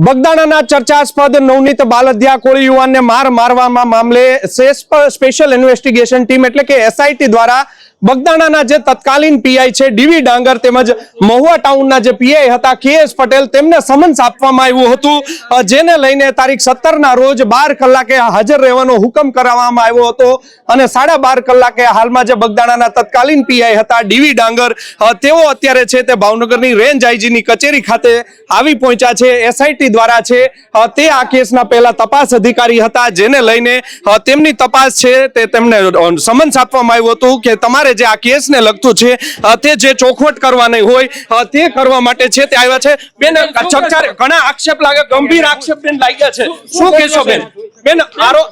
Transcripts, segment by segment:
બગદાણાના ચર્ચાસ્પદ નવનીત બાલદિયા કોળી યુવાનને મારવામાં મામલે સ્પેશિયલ ઇન્વેસ્ટિગેશન ટીમ એટલે કે એસઆઈટી દ્વારા બગદાણાના જે તત્કાલીન પીઆઈ છે ડીવી ડાંગર તેમજ મહુવા ટાઉનના જે પીઆઈ હતા કેએસ પટેલ તેમને સમન્સ આપવામાં આવ્યું હતું, જેને લઈને તારીખ 17 ના રોજ 12 કલાકે હાજર રહેવાનો હુકમ કરવામાં આવ્યો હતો અને 12.5 કલાકે હાલમાં જે બગદાણાના તત્કાલીન પીઆઈ હતા ડીવી ડાંગર તેઓ અત્યારે છે તે ભાવનગરની રેન્જ આઈજીની કચેરી ખાતે આવી પહોંચ્યા છે। એસઆઈટી દ્વારા છે તે આ કેસના પહેલા તપાસ અધિકારી હતા, જેને લઈને તેમની તપાસ છે તે તેમને સમન્સ આપવામાં આવ્યું હતું કે તમારે જે આ કેસને લગતું છે તે જે ચોખવટ કરવાની હોય તે કરવા માટે છે તે આવ્યા છે। બેન ઘણા આક્ષેપ લાગે, ગંભીર આક્ષેપ બેન લાગ્યા છે, શું કહેશો બેન? બેન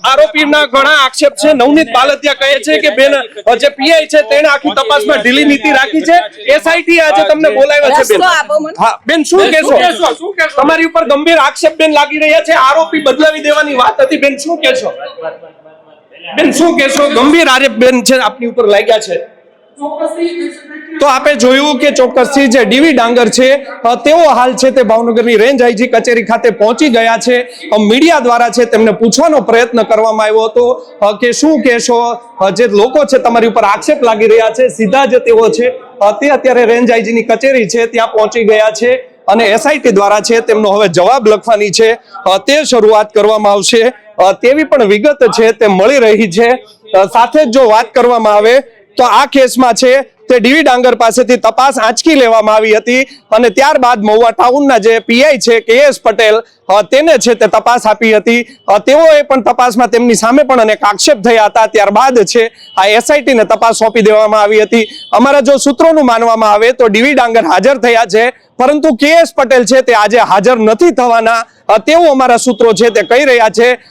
આરોપીના ઘણા આક્ષેપ છે, નવનીત બાલદિયા કહે છે કે બેન જે પીઆઈ છે તેણે આખી તપાસમાં ઢીલી નીતિ રાખી છે, એસઆઈટી આજે તમને બોલાવ્યા છે બેન। હા બેન શું કહેશો? તમારી ઉપર ગંભીર આક્ષેપ બેન લાગી રહ્યા છે, આરોપી બદલાવી દેવાની વાત હતી બેન, શું કહેશો? બેન શું કહેશો? ગંભીર આરોપ બેન છે આપની ઉપર લાગ્યા છે। તો આપે જોયું કે ચોક્કસથી જે ડીવી ડાંગર છે તેઓ હાલ છે તે ભાવનગરની રેન્જ આઈજી કચેરી ખાતે પહોંચી ગયા છે। મીડિયા દ્વારા છે તેમને પૂછવાનો પ્રયત્ન કરવામાં આવ્યો હતો કે શું કહેશો, જે લોકો છે તમારી ઉપર આક્ષેપ લાગી રહ્યા છે, સીધા જ તેઓ છે તે અત્યારે રેન્જ આઈજીની કચેરી છે ત્યાં પહોંચી ગયા છે અને એસઆઈટી દ્વારા છે તેમનો હવે જવાબ લખવાની છે તે શરૂઆત કરવામાં આવશે તેવી પણ વિગત છે તે મળી રહી છે। સાથે જ જો વાત કરવામાં આવે તો આ કેસમાં છે તે ડીવી ડાંગર પાસેથી તપાસ આંચકી લેવામાં આવી હતી અને ત્યારબાદ મહુવા ટાઉનના જે પીઆઈ છે કેએસ પટેલ તેને છે તે તપાસ આપી હતી, તેઓએ પણ તપાસમાં તેમની સામે પણ અનેક આક્ષેપ થયા હતા, ત્યારબાદ છે આ એસઆઈટીને તપાસ સોંપી દેવામાં આવી હતી। અમારા જો સૂત્રોનું માનવામાં આવે તો ડીવી ડાંગર હાજર થયા છે, પરંતુ કેએસ પટેલ છે તે આજે હાજર નથી થવાના તેવું અમારા સૂત્રો છે તે કહી રહ્યા છે।